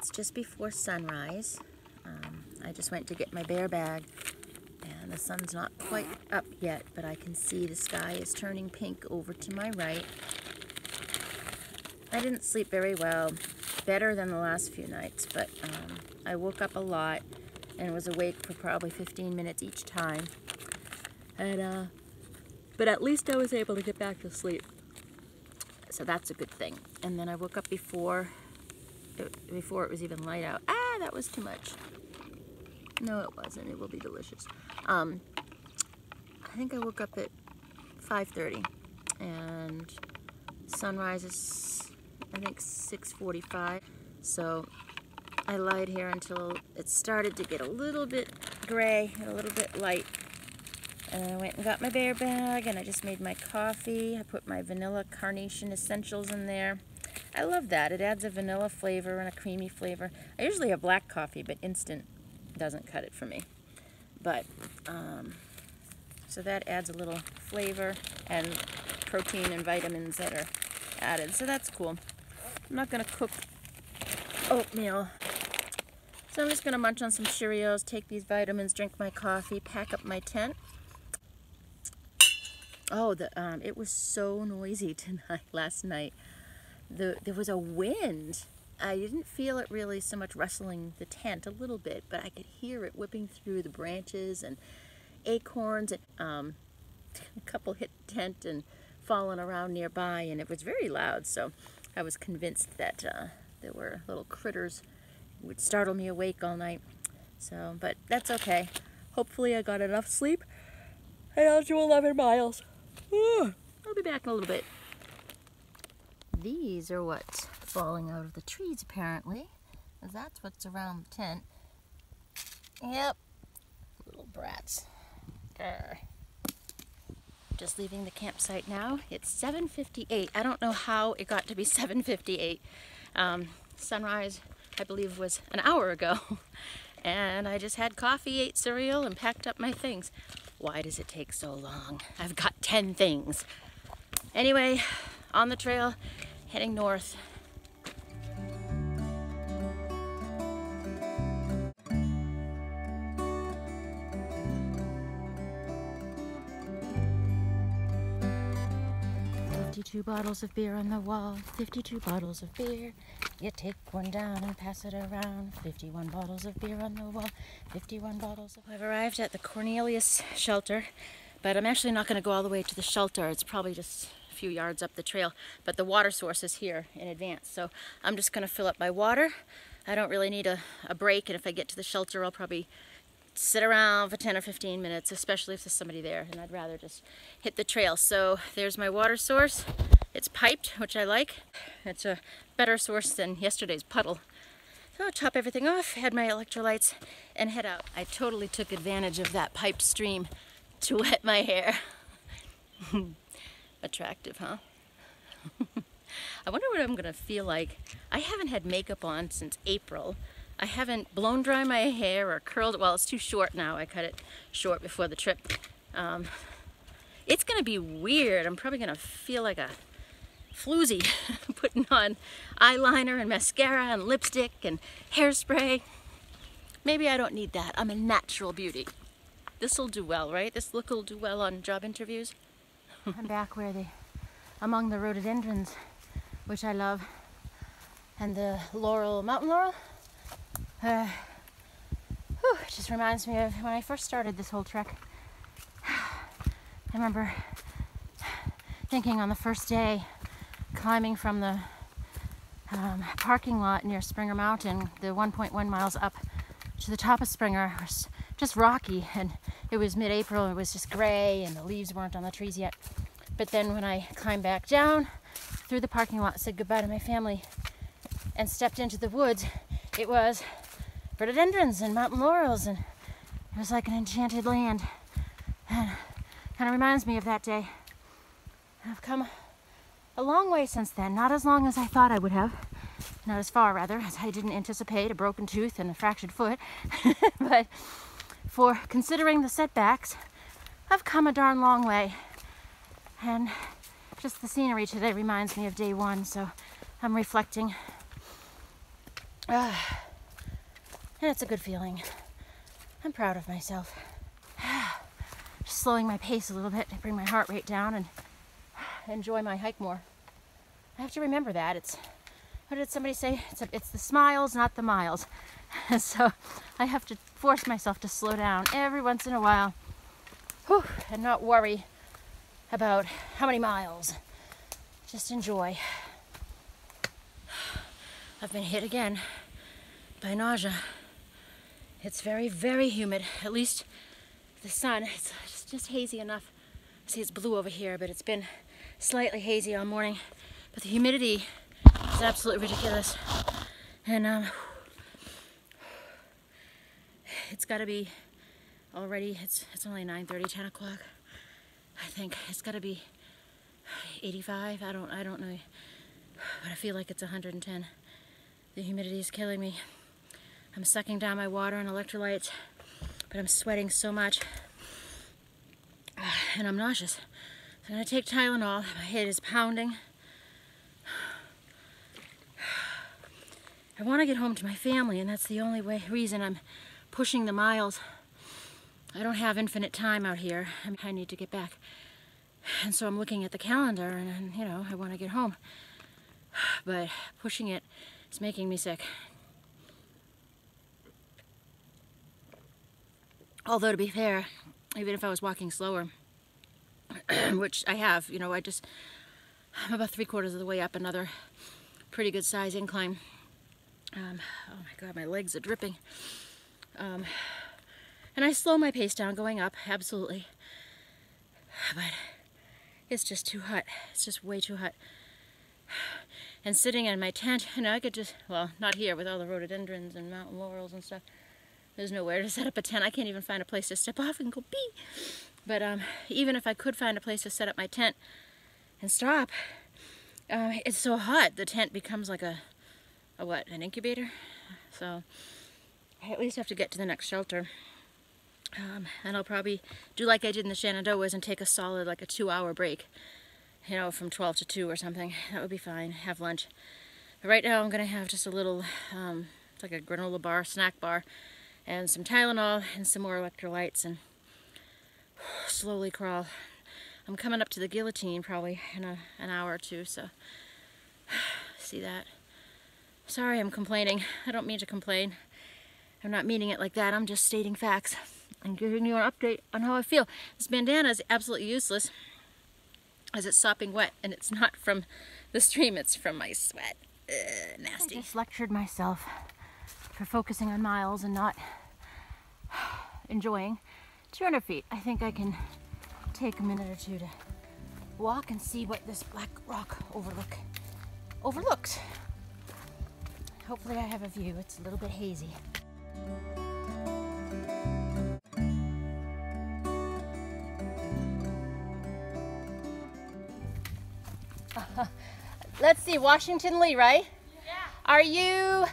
It's just before sunrise. I just went to get my bear bag, and the sun's not quite up yet, but I can see the sky is turning pink over to my right. I didn't sleep very well, better than the last few nights, but I woke up a lot and was awake for probably 15 minutes each time. And but at least I was able to get back to sleep. So that's a good thing. And then I woke up before it was even light out. Ah, that was too much. No, it wasn't. It will be delicious. I think I woke up at 5:30, and sunrise is, I think, 6:45. So I lied here until it started to get a little bit gray and a little bit light. And I went and got my bear bag, and I just made my coffee. I put my vanilla carnation essentials in there. I love that. It adds a vanilla flavor and a creamy flavor. I usually have black coffee, but instant doesn't cut it for me. But, so that adds a little flavor and protein and vitamins that are added. So that's cool. I'm not going to cook oatmeal. So I'm just going to munch on some Cheerios, take these vitamins, drink my coffee, pack up my tent. Oh, it was so noisy last night. There was a wind. I didn't feel it really so much rustling the tent, a little bit, but I could hear it whipping through the branches and acorns. And, a couple hit the tent and falling around nearby, and it was very loud. So I was convinced that there were little critters would startle me awake all night. So, but that's okay. Hopefully I got enough sleep. And I'll do 11 miles. I'll be back in a little bit. These are what's falling out of the trees, apparently. That's what's around the tent. Yep. Little brats. Grr. Just leaving the campsite now. It's 7:58. I don't know how it got to be 7:58. Sunrise, I believe, was an hour ago. And I just had coffee, ate cereal, and packed up my things. Why does it take so long? I've got 10 things. Anyway, on the trail, heading north. "52 bottles of beer on the wall, 52 bottles of beer. You take one down and pass it around. 51 bottles of beer on the wall, 51 bottles of..." I've arrived at the Cornelius Shelter, but I'm actually not going to go all the way to the shelter. It's probably just a few yards up the trail, but the water source is here in advance. So I'm just going to fill up my water. I don't really need a break, and if I get to the shelter, I'll probably sit around for 10 or 15 minutes, especially if there's somebody there, and I'd rather just hit the trail. So there's my water source. It's piped, which I like. It's a better source than yesterday's puddle. So I'll top everything off, add my electrolytes, and head out. I totally took advantage of that piped stream to wet my hair. Attractive, huh? I wonder what I'm gonna feel like. I haven't had makeup on since April. I haven't blown dry my hair or curled it. Well, it's too short now. I cut it short before the trip. It's gonna be weird. I'm probably gonna feel like a floozy putting on eyeliner and mascara and lipstick and hairspray. Maybe I don't need that. I'm a natural beauty. This'll do well, right? This look will do well on job interviews. I'm back among the rhododendrons, which I love, and the mountain laurel. It just reminds me of when I first started this whole trek. I remember thinking on the first day, climbing from the parking lot near Springer Mountain, the 1.1 miles up to the top of Springer, was just rocky, and it was mid-April, and it was just gray, and the leaves weren't on the trees yet. But then when I climbed back down through the parking lot, said goodbye to my family, and stepped into the woods, it was rhododendrons and mountain laurels, and it was like an enchanted land. And kind of reminds me of that day. I've come a long way since then, not as long as I thought I would have, not as far rather, as I didn't anticipate a broken tooth and a fractured foot, but for considering the setbacks, I've come a darn long way, and just the scenery today reminds me of day one, so I'm reflecting. And it's a good feeling. I'm proud of myself. Just slowing my pace a little bit to bring my heart rate down and enjoy my hike more. I have to remember that. What did somebody say? It's the smiles, not the miles. So I have to force myself to slow down every once in a while. Whew, and not worry about how many miles. Just enjoy. I've been hit again by nausea. It's very, very humid. At least the sun, it's just hazy enough. See, it's blue over here, but it's been slightly hazy all morning. But the humidity is absolutely ridiculous. And it's got to be already, it's only 9:30, 10 o'clock. I think it's got to be 85. I don't know. But I feel like it's 110. The humidity is killing me. I'm sucking down my water and electrolytes, but I'm sweating so much. And I'm nauseous. So I'm going to take Tylenol. My head is pounding. I want to get home to my family, and that's the only reason I'm pushing the miles. I don't have infinite time out here. I need to get back. And so I'm looking at the calendar, and you know, I want to get home. But pushing it is making me sick. Although, to be fair, even if I was walking slower, which I have, you know, I'm about 3/4 of the way up another pretty good size incline. Oh my God, my legs are dripping. And I slow my pace down going up, absolutely. But it's just too hot. It's just way too hot. And sitting in my tent, you know, I could just, well, not here with all the rhododendrons and mountain laurels and stuff. There's nowhere to set up a tent. I can't even find a place to step off and go pee. But even if I could find a place to set up my tent and stop, it's so hot. The tent becomes like an incubator? So I at least have to get to the next shelter. And I'll probably do like I did in the Shenandoahs and take a solid, like a 2-hour break. You know, from 12 to 2 or something. That would be fine. Have lunch. But right now I'm going to have just a little, it's like a granola bar, snack bar, and some Tylenol and some more electrolytes, and slowly crawl. I'm coming up to the Guillotine probably in an hour or two, so see that. Sorry I'm complaining. I don't mean to complain. I'm not meaning it like that. I'm just stating facts and giving you an update on how I feel. This bandana is absolutely useless as it's sopping wet, and it's not from the stream, it's from my sweat. Nasty. I just lectured myself for focusing on miles and not enjoying 200 feet. I think I can take a minute or two to walk and see what this black rock overlooks. Hopefully I have a view. It's a little bit hazy. Let's see, Washington Lee, right? Yeah. Are you,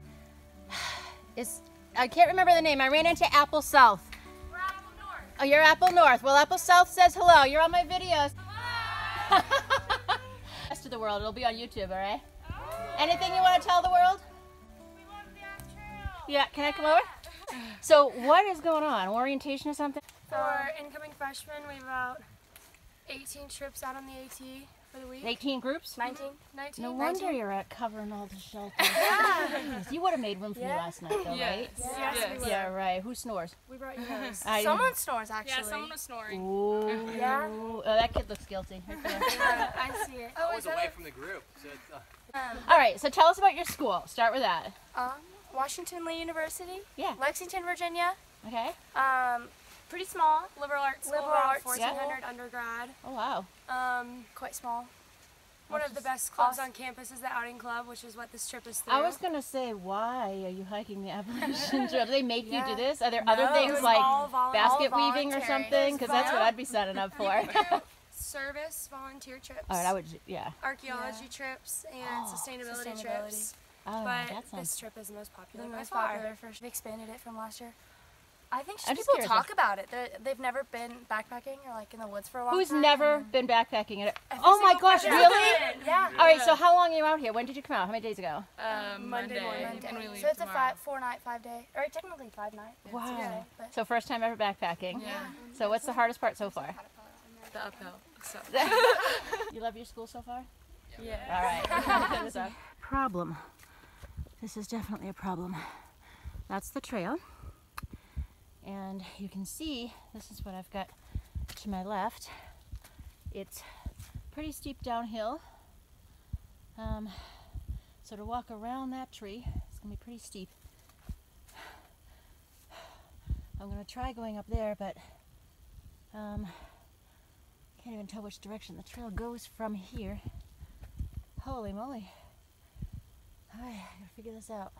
I can't remember the name. I ran into Apple South. We're Apple North. Oh, you're Apple North. Well, Apple South says hello. You're on my videos. Hello. Rest of the world, it'll be on YouTube, all right? Oh. Anything you want to tell the world? We want the trail. Yeah, can I come over? So what is going on? Orientation or something? For incoming freshmen, we have about 18 trips out on the AT for the week. 18 groups? 19. No wonder you're at covering all the shelters. Yeah. You would have made room for me last night, though, right? Yes. Yeah, right. Who snores? We brought you guys. Someone snores, actually. Yeah, someone was snoring. Ooh. Yeah? Oh, that kid looks guilty. Right there. Yeah, I see it. I was away from the group. So All right, so tell us about your school. Start with that. Washington Lee University. Yeah. Lexington, Virginia. Okay. Pretty small. Liberal arts school. Liberal arts. 1,400 undergrad. Oh, wow. Quite small. One of the best clubs on campus is the Outing Club, which is what this trip is through. I was going to say, why are you hiking the Appalachian Trail? Do they make you do this? Are there No, other it things was like all basket all weaving or voluntary. something? Because that's what I'd be signing up for. Service, volunteer trips. All right, I would, yeah. Archaeology trips and sustainability trips. Oh, But that sounds... this trip is the most popular. The by most far. popular for sure. They expanded it from last year. I think I'm just people curious. talk about it. They've never been backpacking or like in the woods for a long Who's time. never been backpacking? Oh my gosh, really? Yeah. All right, so how long are you out here? When did you come out? How many days ago? Monday morning. And we leave So it's tomorrow. a 4-night, 5-day, or technically 5-night. Wow. Yeah, but So first time ever backpacking. Yeah. So what's the hardest part so far? The uphill. So. You love your school so far? Yeah. All right. Problem. This is definitely a problem. That's the trail. And you can see, this is what I've got to my left. It's pretty steep downhill. So to walk around that tree, it's gonna be pretty steep. I'm gonna try going up there, but can't even tell which direction the trail goes from here. Holy moly. I gotta figure this out.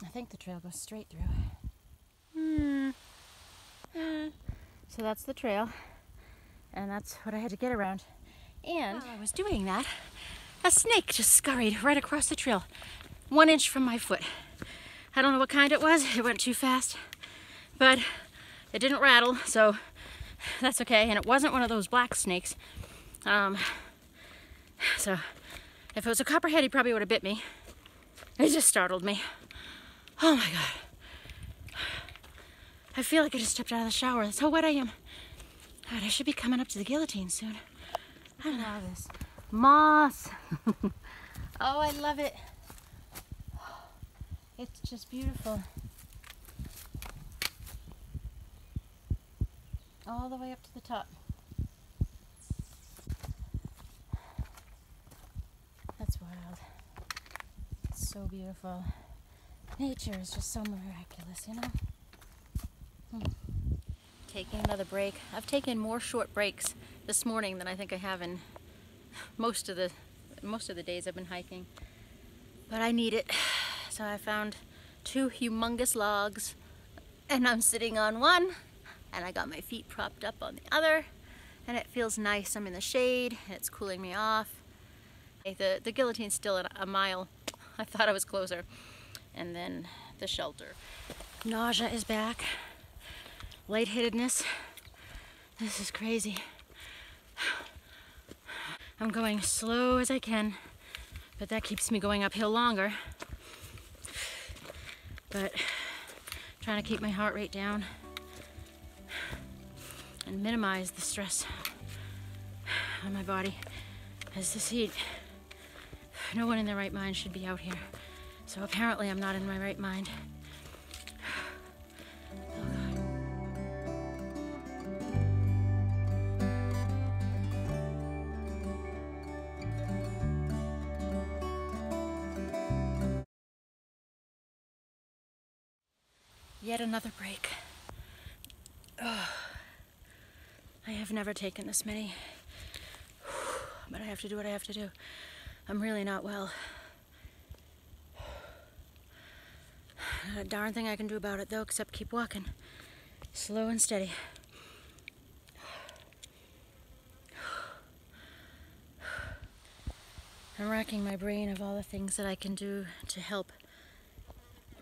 I think the trail goes straight through. So that's the trail, and that's what I had to get around. And while I was doing that, a snake just scurried right across the trail, 1 inch from my foot. I don't know what kind it was. It went too fast, but it didn't rattle, so that's okay. And it wasn't one of those black snakes. So if it was a copperhead, he probably would have bit me. It just startled me. Oh my God. I feel like I just stepped out of the shower. That's how wet I am. God, I should be coming up to the Guillotine soon. I don't know this. Moss. Oh, I love it. It's just beautiful. All the way up to the top. That's wild. It's so beautiful. Nature is just so miraculous, you know? Taking another break. I've taken more short breaks this morning than I think I have in most of the days I've been hiking. But I need it. So I found 2 humongous logs, and I'm sitting on one, and I got my feet propped up on the other, and it feels nice. I'm in the shade, and it's cooling me off. The Guillotine's still at a mile. I thought I was closer. And then the shelter. Nausea is back. Lightheadedness. This is crazy. I'm going slow as I can, but that keeps me going uphill longer. But trying to keep my heart rate down and minimize the stress on my body. As this heat, no one in their right mind should be out here. So apparently I'm not in my right mind. Yet another break. Oh, I have never taken this many, but I have to do what I have to do. I'm really not well. Not a darn thing I can do about it though, except keep walking. Slow and steady. I'm racking my brain of all the things that I can do to help.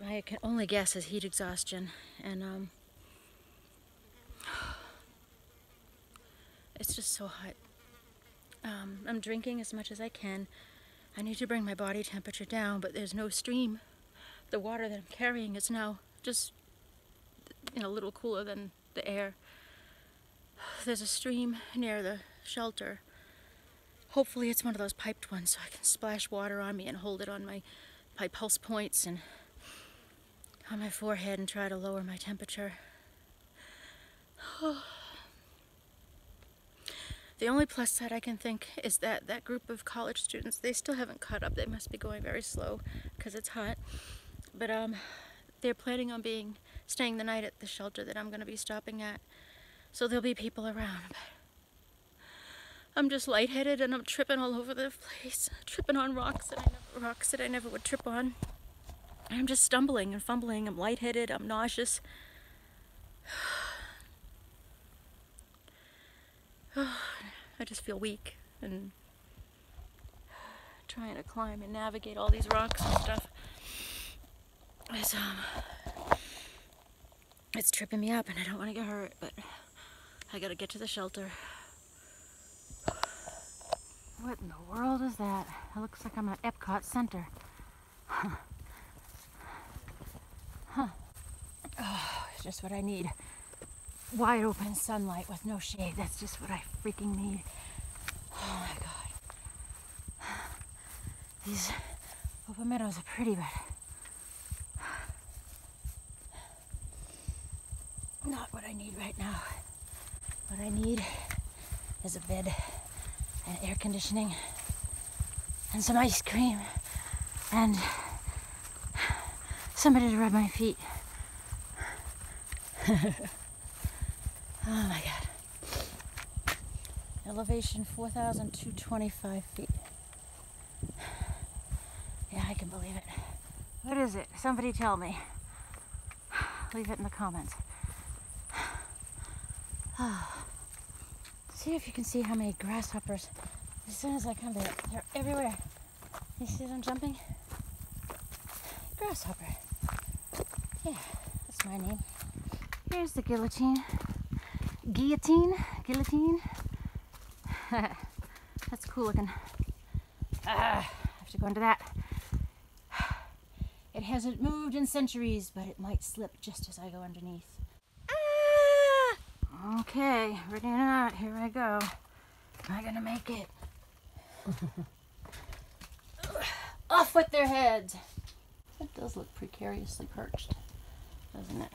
I can only guess is heat exhaustion, and it's just so hot. I'm drinking as much as I can. I need to bring my body temperature down, but there's no stream. The water that I'm carrying is now just a little cooler than the air. There's a stream near the shelter. Hopefully it's one of those piped ones so I can splash water on me and hold it on my pulse points and on my forehead and try to lower my temperature. The only plus side I can think is that that group of college students, they still haven't caught up. They must be going very slow because it's hot. But they're planning on staying the night at the shelter that I'm going to be stopping at. So there'll be people around. But I'm just lightheaded and I'm tripping all over the place, tripping on rocks that I never would trip on. I'm just stumbling and fumbling. I'm lightheaded. I'm nauseous. I just feel weak and trying to climb and navigate all these rocks and stuff. It's tripping me up and I don't want to get hurt, but I gotta get to the shelter. What in the world is that? It looks like I'm at Epcot Center. Huh. Oh, it's just what I need. Wide open sunlight with no shade. That's just what I freaking need. Oh my God. These open meadows are pretty, but not what I need right now. What I need is a bed and air conditioning and some ice cream and somebody to rub my feet. Oh my God. Elevation 4,225 feet. Yeah, I can believe it. What is it? Somebody tell me. Leave it in the comments. See if you can see how many grasshoppers. As soon as I come there, they're everywhere. You see them jumping? Grasshopper. Yeah, that's my name. Here's the guillotine. Guillotine? That's cool looking. I have to go into that. It hasn't moved in centuries, but it might slip just as I go underneath. Okay, ready or not, here I go. Am I gonna make it? Off with their heads. It does look precariously perched, doesn't it?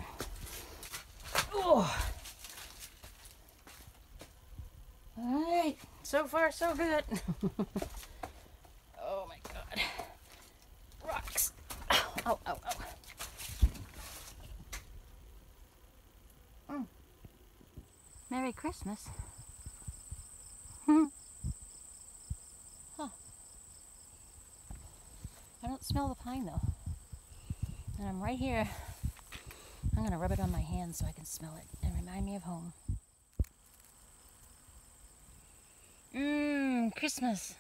Oh. All right, so far so good. Oh my God. Rocks. Ow, ow, ow. Merry Christmas. Huh. I don't smell the pine though. And I'm right here. I'm gonna rub it on my hands so I can smell it and remind me of home. Christmas.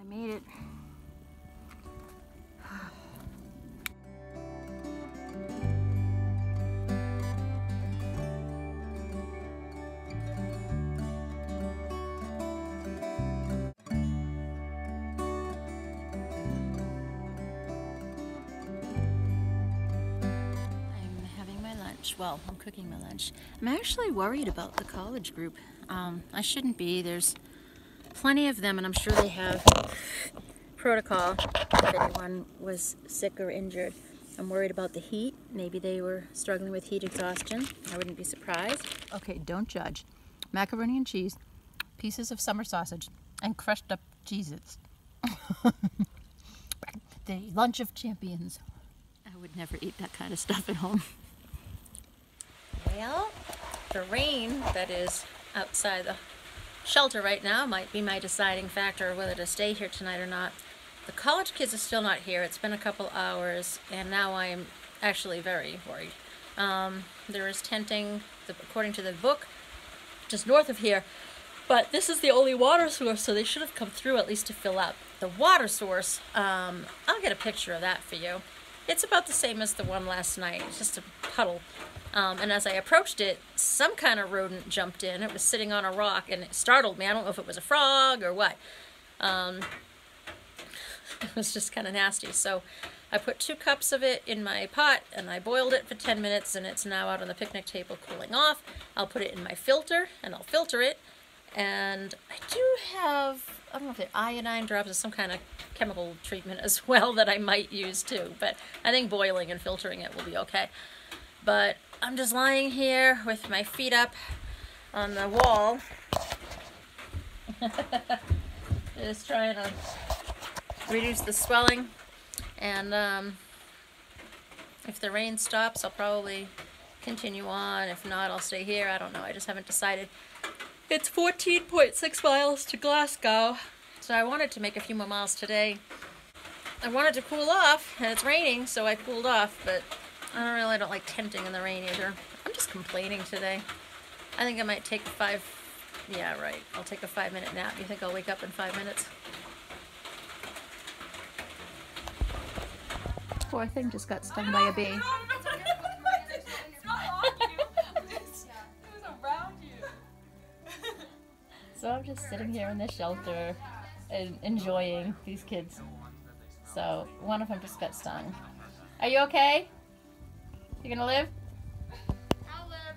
I made it. Well, I'm cooking my lunch. I'm actually worried about the college group. I shouldn't be. There's plenty of them, and I'm sure they have protocol if anyone was sick or injured. I'm worried about the heat. Maybe they were struggling with heat exhaustion. I wouldn't be surprised. Okay, don't judge. Macaroni and cheese, pieces of summer sausage, and crushed up Cheez-Its. The lunch of champions. I would never eat that kind of stuff at home. Well, the rain that is outside the shelter right now might be my deciding factor whether to stay here tonight or not. The college kids are still not here. It's been a couple hours, and now I am actually very worried. There is tenting, according to the book, just north of here, but this is the only water source, so they should have come through at least to fill up. The water source, I'll get a picture of that for you. It's about the same as the one last night. It's just a puddle. And as I approached it, some kind of rodent jumped in. It was sitting on a rock, and it startled me. I don't know if it was a frog or what. It was just kind of nasty. So I put 2 cups of it in my pot, and I boiled it for 10 minutes, and it's now out on the picnic table cooling off. I'll put it in my filter, and I'll filter it. And I do have, I don't know if they're iodine drops or some kind of chemical treatment as well that I might use too. But I think boiling and filtering it will be okay. But I'm just lying here with my feet up on the wall. Just trying to reduce the swelling. And if the rain stops, I'll probably continue on. If not, I'll stay here. I don't know. I just haven't decided. It's 14.6 miles to Glasgow. So I wanted to make a few more miles today. I wanted to cool off, and it's raining, so I cooled off, but I don't like tenting in the rain either. I'm just complaining today. I think I might take I'll take a 5-minute nap. You think I'll wake up in 5 minutes? Poor thing just got stung by a bee. So I'm just sitting here in the shelter and enjoying these kids. So one of them just got stung. Are you okay? You gonna live? I'll live.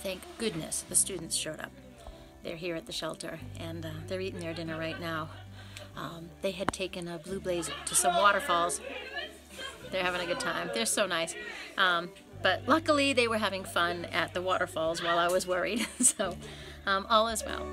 Thank goodness the students showed up. They're here at the shelter and they're eating their dinner right now. They had taken a Blue Blazer to some waterfalls. They're having a good time. They're so nice. But luckily they were having fun at the waterfalls while I was worried. So all is well.